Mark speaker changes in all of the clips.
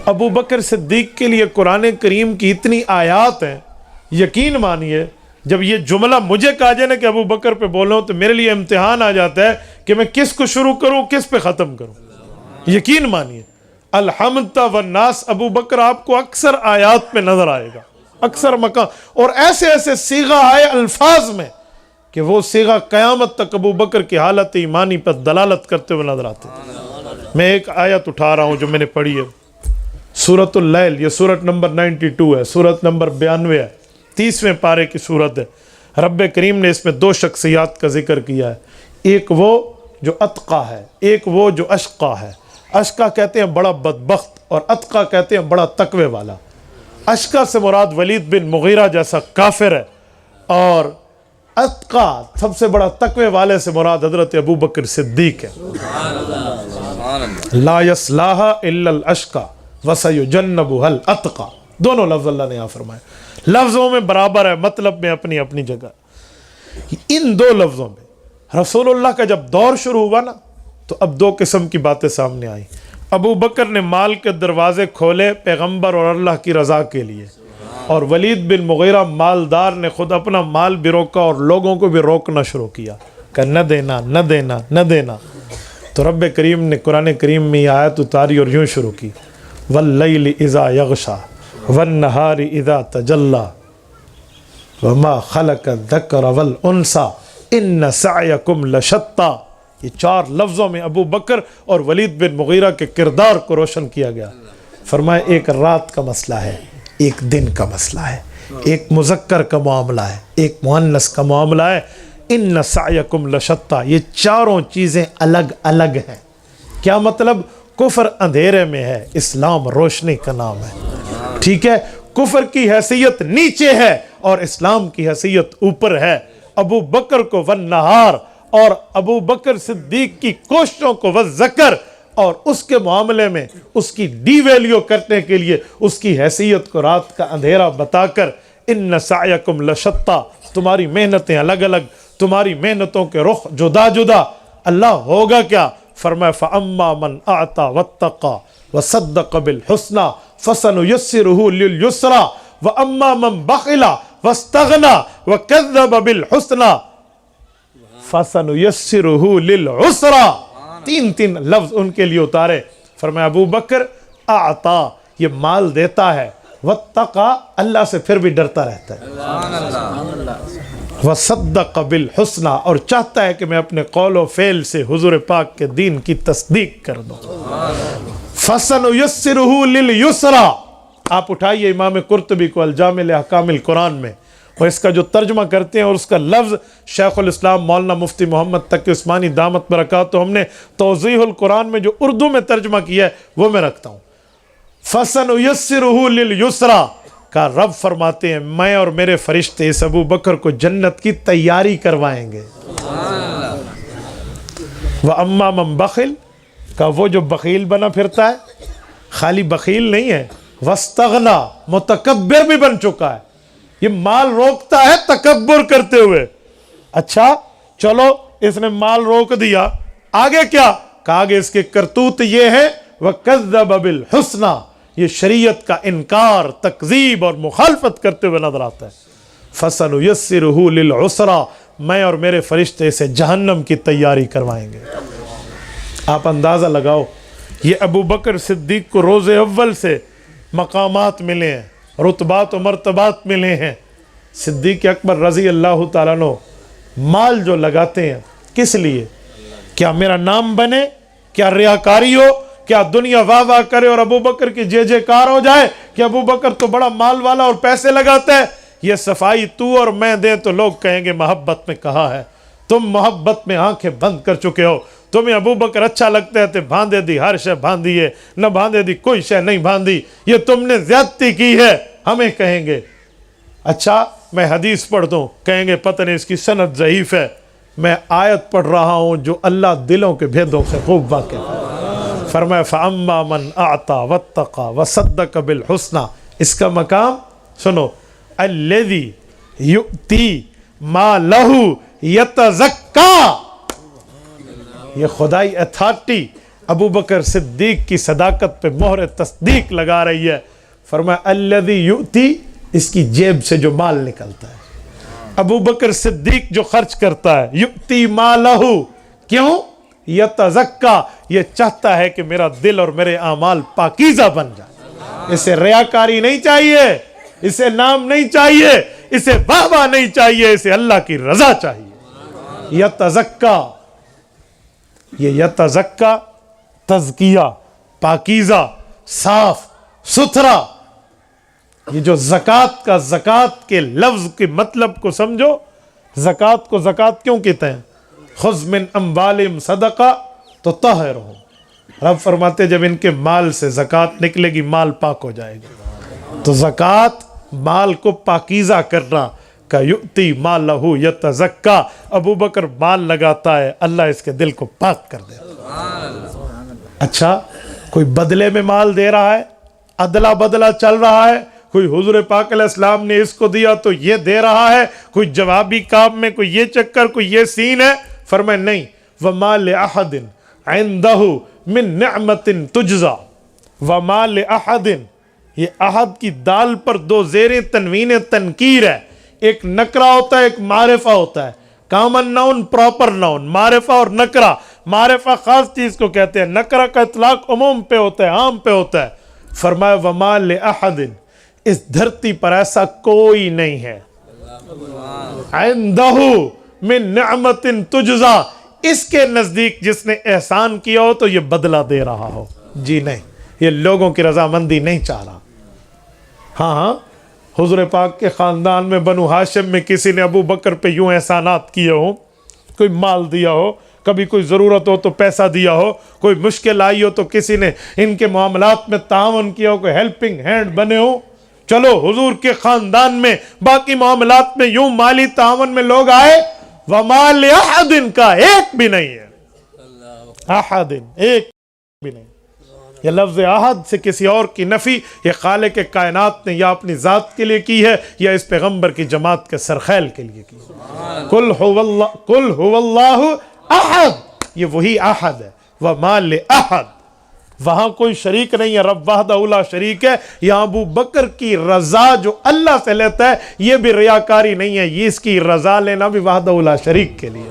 Speaker 1: ابو بکر صدیق کے لیے قرآن کریم کی اتنی آیات ہیں، یقین مانیے جب یہ جملہ مجھے کہا جائے نا کہ ابو بکر پہ بولوں تو میرے لیے امتحان آ جاتا ہے کہ میں کس کو شروع کروں کس پہ ختم کروں۔ یقین مانیے الحمد والناس ابو بکر آپ کو اکثر آیات میں نظر آئے گا، اکثر مقام، اور ایسے ایسے صیغہ آئے الفاظ میں کہ وہ صیغہ قیامت تک ابو بکر کی حالت ایمانی پر دلالت کرتے ہوئے نظر آتے ہیں۔ میں ایک آیت اٹھا رہا ہوں جو میں نے پڑھی ہے، سورۃ اللیل، یہ سورت نمبر 92 ہے، سورت نمبر 92 ہے، 30ویں پارے کی سورت ہے۔ رب کریم نے اس میں دو شخصیات کا ذکر کیا ہے، ایک وہ جو اتقا ہے، ایک وہ جو اشقا ہے۔ اشقا کہتے ہیں بڑا بدبخت اور اتقا کہتے ہیں بڑا تقوی والا۔ اشقا سے مراد ولید بن مغیرہ جیسا کافر ہے، اور اتقا سب سے بڑا تقوی والے سے مراد حضرت ابو بکر صدیق ہے۔ لا یصلاھا الا الاشقا وسیجنبھا الاتقا، دونوں لفظ اللہ نے یہاں فرمائے، لفظوں میں برابر ہے، مطلب میں اپنی اپنی جگہ۔ ان دو لفظوں میں رسول اللہ کا جب دور شروع ہوا نا تو اب دو قسم کی باتیں سامنے آئیں۔ ابو بکر نے مال کے دروازے کھولے پیغمبر اور اللہ کی رضا کے لیے، اور ولید بن مغیرہ مالدار نے خود اپنا مال بھی روکا اور لوگوں کو بھی روکنا شروع کیا کہ نہ دینا نہ دینا نہ دینا۔ تو رب کریم نے قرآن کریم میں یہ آیت اتاری اور یوں شروع کی، واللیل اذا یغشا والنہار اذا تجلی وما خلق الذکر والانثی ان سعیکم لشتی۔ یہ چار لفظوں میں ابو بکر اور ولید بن مغیرہ کے کردار کو روشن کیا گیا۔ فرمایا ایک رات کا مسئلہ ہے، ایک دن کا مسئلہ ہے، ایک مذکر کا معاملہ ہے، ایک مؤنث کا معاملہ ہے۔ ان سعیکم لشتی، یہ چاروں چیزیں الگ الگ ہیں۔ کیا مطلب؟ کفر اندھیرے میں ہے، اسلام روشنی کا نام ہے، ٹھیک ہے؟ کفر کی حیثیت نیچے ہے اور اسلام کی حیثیت اوپر ہے۔ ابو بکر کو والنہار، اور ابو بکر صدیق کی کوششوں کو والذکر، اور اس کے معاملے میں اس کی ڈی ویلیو کرنے کے لیے اس کی حیثیت کو رات کا اندھیرا بتا کر ان سعیکم لشتی، تمہاری محنتیں الگ الگ، تمہاری محنتوں کے رخ جدا جدا۔ اللہ ہوگا کیا؟ فرمایا فاما من اعطى واتقى وصدق بالحسنى فسنيسره لليسرى واما من بخل واستغنى وكذب بالحسنى فسنيسره للعسرى۔ تین لفظ ان کے لیے اتارے۔ فرمایا ابو بکر اعطا، یہ مال دیتا ہے، واتقى، اللہ سے پھر بھی ڈرتا رہتا ہے، وصدق بالحسنى، اور چاہتا ہے کہ میں اپنے قول و فعل سے حضور پاک کے دین کی تصدیق کر دوں۔ فسنيسره لليسرى، آپ اٹھائیے امام قرطبی کو الجامع لاحکام القرآن میں، اور اس کا جو ترجمہ کرتے ہیں اور اس کا لفظ شیخ الاسلام مولانا مفتی محمد تقی عثمانی دامت برکاتہ ہم نے توضیح القرآن میں جو اردو میں ترجمہ کیا ہے وہ میں رکھتا ہوں۔ فَسَنُيَسِّرُهُ لِلْيُسْرَى کا رب فرماتے ہیں میں اور میرے فرشتے اس ابو بکر کو جنت کی تیاری کروائیں گے۔ وَأَمَّا مَن بَخِلْ کا وہ جو بخیل بنا پھرتا ہے، خالی بخیل نہیں ہے، وَاسْتَغْنَى متکبر بھی بن چکا ہے، یہ مال روکتا ہے تکبر کرتے ہوئے۔ اچھا چلو اس نے مال روک دیا، آگے کیا کہا؟ آگے اس کے کرتوت یہ ہے وَكَذَّبَ بِالْحُسْنَى، یہ شریعت کا انکار، تکذیب اور مخالفت کرتے ہوئے نظر آتا ہے۔ فَسَنُيَسِّرُهُ لِلْعُسْرَى، میں اور میرے فرشتے سے جہنم کی تیاری کروائیں گے۔ آپ اندازہ لگاؤ، یہ ابو بکر صدیق کو روز اول سے مقامات ملے ہیں، رتبات و مرتبات ملے ہیں۔ صدیق اکبر رضی اللہ تعالیٰ عنہ مال جو لگاتے ہیں کس لیے؟ کیا میرا نام بنے؟ کیا ریاکاری ہو؟ کیا دنیا واہ واہ کرے اور ابو بکر کی جے جے کار ہو جائے کہ ابو بکر تو بڑا مال والا اور پیسے لگاتا ہے؟ یہ صفائی تو اور میں دیں تو لوگ کہیں گے محبت میں کہا ہے، تم محبت میں آنکھیں بند کر چکے ہو، تمہیں ابو بکر اچھا لگتا ہے تو باندھے دی ہر شے باندھی ہے، نہ باندھے دی کوئی شے نہیں باندھی، یہ تم نے زیادتی کی ہے، ہمیں کہیں گے۔ اچھا میں حدیث پڑھ دوں، کہیں گے پتہ نہیں اس کی سند ضعیف ہے، میں آیت پڑھ رہا ہوں جو اللہ دلوں کے بھیدوں سے خوب واقف ہے۔ فرمایا فَأَمَّا مَنْ أَعْطَى وَاتَّقَى وَصَدَّقَ بِالْحُسْنَى، اس کا مقام سنو، الَّذِي يُؤْتِي مَا لَهُ يَتَزَكَّى، یہ خدائی اتھارٹی ابو بکر صدیق کی صداقت پہ مہر تصدیق لگا رہی ہے. فرمایا الذی یؤتی، اس کی جیب سے جو مال نکلتا ہے. ابو بکر صدیق جو خرچ کرتا ہے، یؤتی مالہ، کیوں؟ یتزکا، یہ چاہتا ہے کہ میرا دل اور میرے اعمال پاکیزہ بن جائے. اسے ریاکاری نہیں چاہیے، اسے نام نہیں چاہیے، اسے واہ واہ نہیں چاہیے، اسے اللہ کی رضا چاہیے. یتزکا، یہ یتزکا تزکیہ، پاکیزہ، صاف ستھرا. یہ جو زکوٰۃ کا، زکوٰۃ کے لفظ کے مطلب کو سمجھو. زکوٰۃ کو زکوٰۃ کیوں کہتے ہیں؟ خذ من اموالہم صدقہ تطہرہم. رب فرماتے جب ان کے مال سے زکوٰۃ نکلے گی مال پاک ہو جائے گا. تو زکوٰۃ مال کو پاکیزہ کرنا. کا یؤتی مالہ یتزکا، ابو بکر مال لگاتا ہے اللہ اس کے دل کو پاک کر دے. اچھا، کوئی بدلے میں مال دے رہا ہے، ادلا بدلا چل رہا ہے، کوئی حضور پاک علیہ السلام نے اس کو دیا تو یہ دے رہا ہے، کوئی جوابی کام میں کوئی یہ چکر، کوئی یہ سین ہے. فرمائے نہیں. وَمَا لِأَحَدٍ عِنْدَهُ مِن نِعْمَةٍ تُجْزَى. وَمَا لِأَحَدٍ، یہ احد کی دال پر دو زیریں تنوین تنکیر ہے. ایک نکرہ ہوتا ہے، ایک معرفہ ہوتا ہے. کامن ناؤن، پراپر ناؤن، معرفہ اور نکرہ. معرفہ خاص چیز کو کہتے ہیں، نکرہ کا اطلاق عموم پہ ہوتا ہے، عام پہ ہوتا ہے. فرمایا وَمَا لِأَحَدٍ، اس دھرتی پر ایسا کوئی نہیں ہے. عِنْدَهُ مِن نِعْمَةٍ تُجْزَى، اس کے نزدیک جس نے احسان کیا ہو تو یہ بدلہ دے رہا ہو. جی نہیں، یہ لوگوں کی رضامندی نہیں چاہ رہا. ہاں، حضور پاک کے خاندان میں بنو ہاشم میں کسی نے ابو بکر پہ یوں احسانات کیے ہوں، کوئی مال دیا ہو، کبھی کوئی ضرورت ہو تو پیسہ دیا ہو، کوئی مشکل آئی ہو تو کسی نے ان کے معاملات میں تعاون کیا ہو، کوئی ہیلپنگ ہینڈ بنے ہو. چلو حضور کے خاندان میں باقی معاملات میں یوں مالی تعاون میں لوگ آئے. وَمَا لِأَحَدٍ کا ایک بھی نہیں ہے. احدٍ، ایک بھی نہیں. یہ لفظ احد سے کسی اور کی نفی یہ خالق کائنات نے یا اپنی ذات کے لیے کی ہے یا اس پیغمبر کی جماعت کے سرخیل کے لیے کی. قُلْ هُوَ اللَّهُ احد، یہ وہی احد ہے. وَمَا لِأَحَدٍ، وہاں کوئی شریک نہیں ہے، رب وحدہ لا شریک ہے. یہاں ابو بکر کی رضا جو اللہ سے لیتا ہے یہ بھی ریاکاری نہیں ہے، یہ اس کی رضا لینا بھی وحدہ لا شریک کے لیے.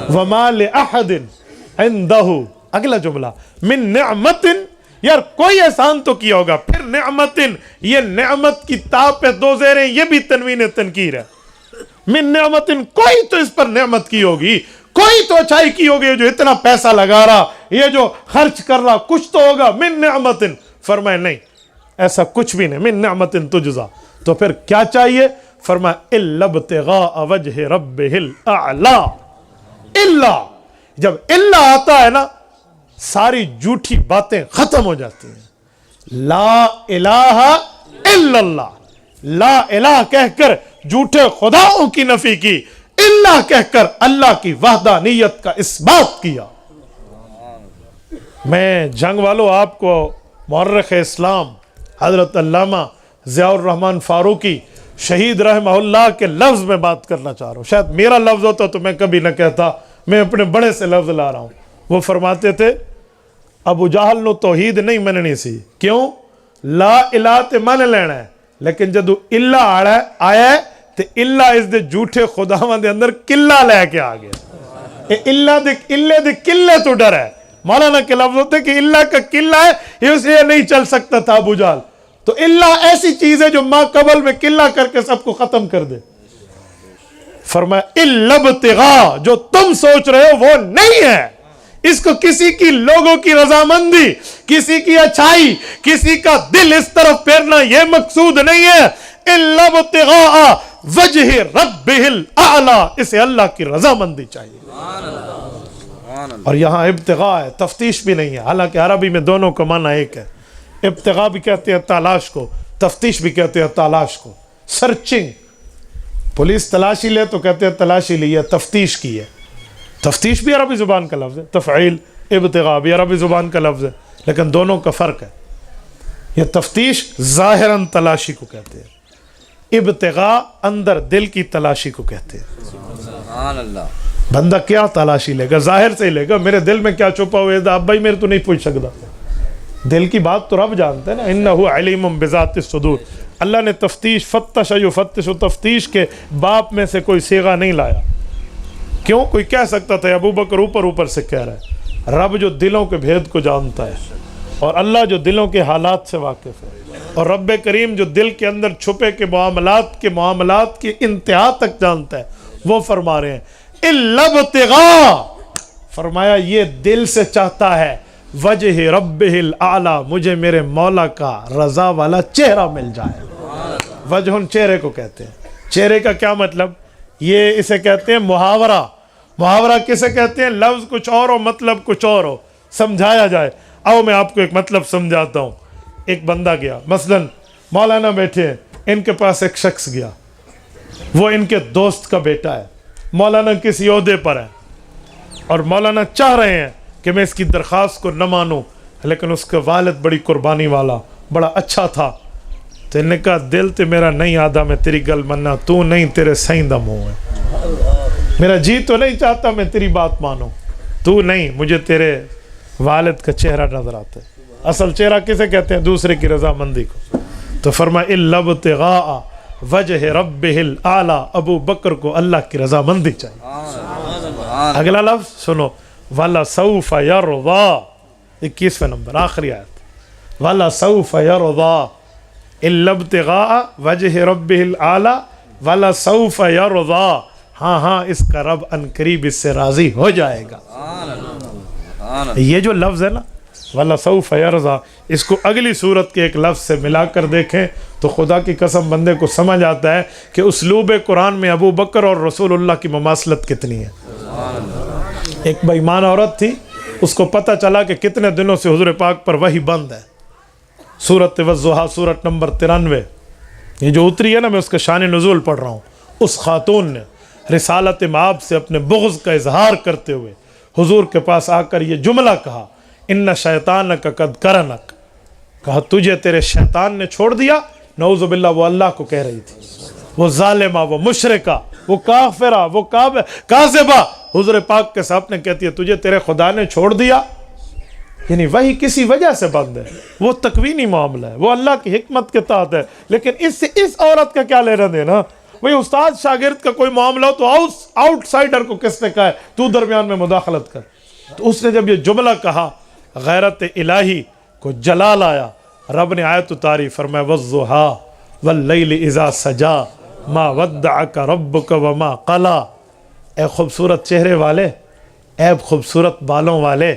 Speaker 1: وَمَا لِأَحَدٍ عِنْدَهُ، اگلا جملہ من نعمتن، یار کوئی احسان تو کیا ہوگا. پھر نعمتن، یہ نعمت کی تا پہ دو زیریں، یہ بھی تنوین تنکیر ہے. من نعمتن، کوئی تو اس پر نعمت کی ہوگی، کوئی تو اچھائی کی ہوگی. جو اتنا پیسہ لگا رہا، یہ جو خرچ کر رہا، کچھ تو ہوگا. من نعمتن، فرمائے نہیں، ایسا کچھ بھی نہیں. من نعمتن تجزا، تو پھر کیا چاہیے؟ فرمائے الا ابتغاء وجہ ربہ الاعلی. الا، جب الا آتا ہے نا ساری جھوٹی باتیں ختم ہو جاتی ہیں. لا الہ الا اللہ، لا الہ کہہ کر جھوٹے خداؤں کی نفی کی، اللہ کہہ کر اللہ کی وحدانیت کا اثبات کیا. میں جنگ والوں آپ کو مورخ اسلام حضرت علامہ ضیاء الرحمن فاروقی شہید رحمہ اللہ کے لفظ میں بات کرنا چاہ رہا ہوں. شاید میرا لفظ ہوتا تو میں کبھی نہ کہتا، میں اپنے بڑے سے لفظ لا رہا ہوں. وہ فرماتے تھے ابو جہل نو توحید نہیں مننی سی. کیوں؟ لا الہ تے من لینا ہے، لیکن جدو اللہ آیا ہے تے اللہ اس دے جھوٹے خداواں دے اندر قلہ لے کے آ گیا. اللہ دے قلے تو ڈر ہے. مولانا کے لفظ ہوتے کہ اللہ کا قلہ ہے، یہ اس لیے نہیں چل سکتا تھا ابو جہل. تو اللہ ایسی چیز ہے جو ماں قبل میں قلہ کر کے سب کو ختم کر دے. فرمایا الا ابتغاء، جو تم سوچ رہے ہو وہ نہیں ہے. اس کو کسی کی لوگوں کی رضامندی، کسی کی اچھائی، کسی کا دل اس طرف پھیرنا یہ مقصود نہیں ہے. الا ابتغاء وجہ ربہ الاعلی، اسے اللہ کی رضامندی چاہیے. اور یہاں ابتغاء ہے، تفتیش بھی نہیں ہے. حالانکہ عربی میں دونوں کا معنی ایک ہے. ابتغاء بھی کہتے ہیں تلاش کو، تفتیش بھی کہتے ہیں تلاش کو. سرچنگ، پولیس تلاشی لے تو کہتے ہیں تلاشی لی ہے، تفتیش کی ہے. تفتیش بھی عربی زبان کا لفظ ہے، تفعیل ابتغاء بھی عربی زبان کا لفظ ہے، لیکن دونوں کا فرق ہے. یہ تفتیش ظاہراً تلاشی کو کہتے ہیں، ابتغاء اندر دل کی تلاشی کو کہتے ہیں.
Speaker 2: سبحان اللہ.
Speaker 1: بندہ کیا تلاشی لے گا؟ ظاہر سے ہی لے گا، میرے دل میں کیا چھپا ہوا ہے اب بھائی میرے تو نہیں پوچھ سکتا، دل کی بات تو رب جانتا ہے نا، انہ علیم بذات الصدور۔ اللہ نے تفتیش، فتش یفتش و تفتیش کے باپ میں سے کوئی صیغہ نہیں لایا۔ کیوں؟ کوئی کہہ سکتا تھا ابو بکر اوپر اوپر سے کہہ رہا ہے، رب جو دلوں کے بھید کو جانتا ہے، اور اللہ جو دلوں کے حالات سے واقف ہے، اور رب کریم جو دل کے اندر چھپے کے معاملات کی انتہا تک جانتا ہے، وہ فرما رہے ہیں الا ابتغاء، فرمایا یہ دل سے چاہتا ہے وجہ ربہ الاعلی، مجھے میرے مولا کا رضا والا چہرہ مل جائے۔ وجہ چہرے کو کہتے ہیں۔ چہرے کا کیا مطلب؟ یہ اسے کہتے ہیں محاورہ۔ محاورہ کسے کہتے ہیں؟ لفظ کچھ اور ہو مطلب کچھ اور ہو، سمجھایا جائے۔ آؤ میں آپ کو ایک مطلب سمجھاتا ہوں۔ ایک بندہ گیا، مثلا مولانا بیٹھے ہیں، ان کے پاس ایک شخص گیا، وہ ان کے دوست کا بیٹا ہے، مولانا کسی عہدے پر ہے، اور مولانا چاہ رہے ہیں کہ میں اس کی درخواست کو نہ مانوں، لیکن اس کا والد بڑی قربانی والا، بڑا اچھا تھا، تو انہوں نے کہا دل تے میرا نہیں آدھا میں تیری گل مننا، تو نہیں تیرے سائیں دا منہ ہے، میرا جی تو نہیں چاہتا میں تیری بات مانوں، تو نہیں، مجھے تیرے والد کا چہرہ نظر آتا ہے۔ اصل چہرہ کسے کہتے ہیں؟ دوسرے کی رضامندی کو۔ تو فرمایا الا ابتغاء وجہ ربہ الاعلی، ابو بکر کو اللہ کی رضامندی چاہیے۔ اگلا لفظ سنو، وَلَسَوْفَ يَرْضَى، 21 نمبر آخری آیت، وَلَسَوْفَ يَرْضَى الا ابتغاء وجہ ربہ الاعلی وَلَسَوْفَ يَرْضَى، ہاں ہاں اس کا رب عنقریب اس سے راضی ہو جائے گا۔ یہ جو لفظ ہے نا وَلَسَوْفَ يَرْضَى، اس کو اگلی صورت کے ایک لفظ سے ملا کر دیکھیں تو خدا کی قسم بندے کو سمجھ آتا ہے کہ اسلوب قرآن میں ابو بکر اور رسول اللہ کی مماثلت کتنی ہے۔ ایک بے ایمان عورت تھی، اس کو پتہ چلا کہ کتنے دنوں سے حضور پاک پر وحی بند ہے۔ سورۃ والضحیٰ، سورت نمبر 93، یہ جو اتری ہے نا، میں اس کا شان نزول پڑھ رہا ہوں۔ اس خاتون نے رسالت مآب سے اپنے بغض کا اظہار کرتے ہوئے حضور کے پاس آ کر یہ جملہ کہا، ان شیطانک قد کرنک، کہا تجھے تیرے شیطان نے چھوڑ دیا۔ نعوذ باللہ، وہ اللہ کو کہہ رہی تھی، وہ ظالمہ، وہ مشرکہ، وہ کافرہ، وہ کاذبہ، حضور پاک کے سامنے کہتی ہے تجھے تیرے خدا نے چھوڑ دیا۔ یعنی وہی کسی وجہ سے بند ہے، وہ تکوینی معاملہ ہے، وہ اللہ کی حکمت کے تحت ہے، لیکن اس سے اس عورت کا کیا لینا دینا؟ وہی استاد شاگرد کا کوئی معاملہ ہو تو آؤٹ سائڈر کو کس نے کہا ہے تو درمیان میں مداخلت کر؟ تو اس نے جب یہ جملہ کہا، غیرت الہی کو جلال آیا، رب نے آیت اتاری، فرمایا والضحیٰ واللیل اذا سجا ما ودعک ربک وما قلا۔ اے خوبصورت چہرے والے، اے خوبصورت بالوں والے،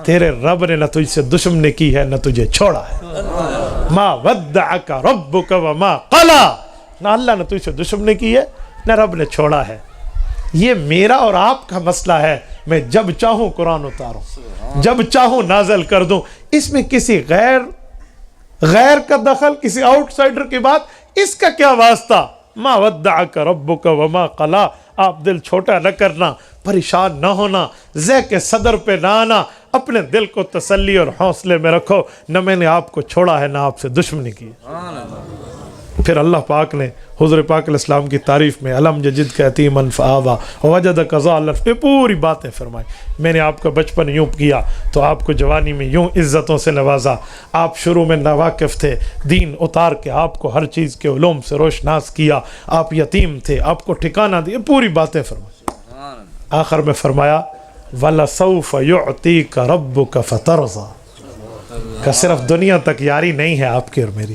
Speaker 1: تیرے رب نے نہ تجھ سے دشمنی کی ہے نہ تجھے چھوڑا ہے۔ ما ودعک ربک وما قلا، نہ اللہ نے تجھ سے دشمنی کی ہے نہ رب نے چھوڑا ہے۔ یہ میرا اور آپ کا مسئلہ ہے، میں جب چاہوں قرآن اتاروں، جب چاہوں نازل کر دوں، اس میں کسی غیر کا دخل، کسی آؤٹ سائڈر کی بات، اس کا کیا واسطہ؟ ما ودعک ربک وما قلا، آپ دل چھوٹا نہ کرنا، پریشان نہ ہونا، ذیق صدر پہ نہ آنا، اپنے دل کو تسلی اور حوصلے میں رکھو، نہ میں نے آپ کو چھوڑا ہے نہ آپ سے دشمنی کی۔ پھر اللہ پاک نے حضور پاک علیہ السلام کی تعریف میں علم ججد کا یتیما فآویٰ ووجدک ضالا، پہ پوری باتیں فرمائی۔ میں نے آپ کا بچپن یوں کیا تو آپ کو جوانی میں یوں عزتوں سے نوازا، آپ شروع میں ناواقف تھے، دین اتار کے آپ کو ہر چیز کے علوم سے روشناس کیا، آپ یتیم تھے، آپ کو ٹھکانہ دیا، پوری باتیں فرمائی۔ آخر میں فرمایا وَلَسَوْفَ يُعْطِيكَ رَبُّكَ فَتَرْضَىٰ، کہ صرف دنیا تک یاری نہیں ہے آپ کی اور میری،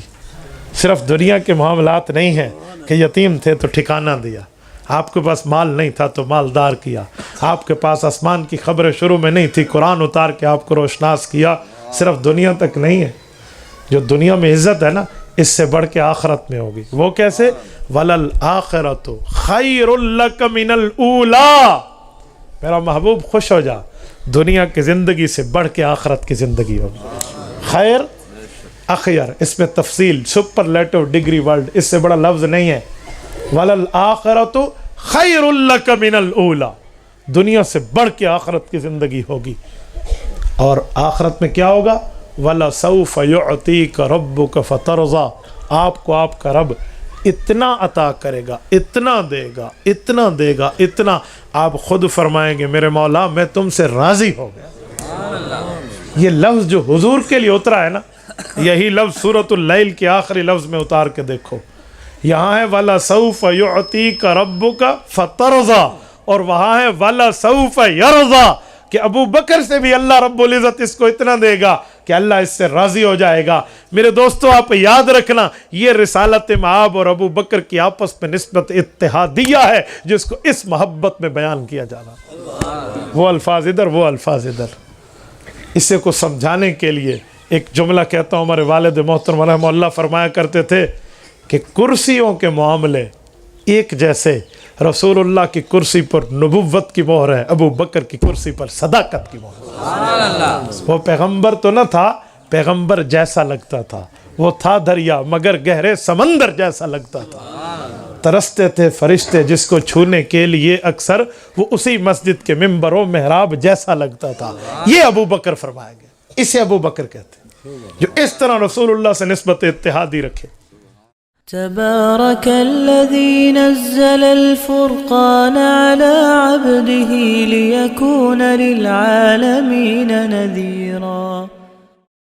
Speaker 1: صرف دنیا کے معاملات نہیں ہیں کہ یتیم تھے تو ٹھکانہ دیا، آپ کے پاس مال نہیں تھا تو مالدار کیا، آپ کے پاس آسمان کی خبریں شروع میں نہیں تھی، قرآن اتار کے آپ کو روشناس کیا، صرف دنیا تک نہیں ہے۔ جو دنیا میں عزت ہے نا، اس سے بڑھ کے آخرت میں ہوگی۔ وہ کیسے؟ وَلَلْآخِرَةُ خَيْرٌ لَكَ مِنَ الْأُولَىٰ، میرا محبوب خوش ہو جا، دنیا کی زندگی سے بڑھ کے آخرت کی زندگی ہوگی۔ خیر، اخیر، اس میں تفصیل، سپرلیٹو ڈگری ورڈ، اس سے بڑا لفظ نہیں ہے۔ وَلَلْآخِرَةُ خَيْرٌ لَكَ مِنَ الْأُولَىٰ، دنیا سے بڑھ کے آخرت کی زندگی ہوگی۔ اور آخرت میں کیا ہوگا؟ وَلَسَوْفَ يُعْطِيكَ رَبُّكَ فَتَرْضَىٰ، آپ کو آپ کا رب اتنا عطا کرے گا، اتنا دے گا، اتنا دے گا، اتنا. آپ خود فرمائیں گے میرے مولا میں تم سے راضی ہو گیا. یہ لفظ جو حضور کے لیے اترا ہے نا، یہی لفظ سورۃ اللیل کے آخری لفظ میں اتار کے دیکھو. یہاں ہے وَلَسَوْفَ يُعْطِيكَ رَبُّكَ فَتَرْضَىٰ، اور وہاں ہے وَلَسَوْفَ يَرْضَىٰ کہ ابو بکر سے بھی اللہ رب العزت اس کو اتنا دے گا کہ اللہ اس سے راضی ہو جائے گا. میرے دوستو آپ یاد رکھنا، یہ رسالت مآب اور ابو بکر کی آپس میں نسبت اتحادیہ ہے جس کو اس محبت میں بیان کیا جانا. وہ الفاظ ادھر، وہ الفاظ ادھر. اسے کو سمجھانے کے لیے ایک جملہ کہتا ہوں. ہمارے والد محترم رحمہ اللہ فرمایا کرتے تھے کہ کرسیوں کے معاملے ایک جیسے، رسول اللہ کی کرسی پر نبوت کی مہر ہے، ابو بکر کی کرسی پر صداقت کی مہر. وہ پیغمبر تو نہ تھا، پیغمبر جیسا لگتا تھا. وہ تھا دریا مگر گہرے سمندر جیسا لگتا تھا. ترستے تھے فرشتے جس کو چھونے کے لیے اکثر، وہ اسی مسجد کے ممبر و محراب جیسا لگتا تھا. یہ ابو بکر فرمایا گیا، اسے ابو بکر کہتے ہیں جو اس طرح رسول اللہ سے نسبت اتحادی رکھے.
Speaker 2: تبارك الذي نزل الفرقان على عبده ليكون للعالمين نذيرا.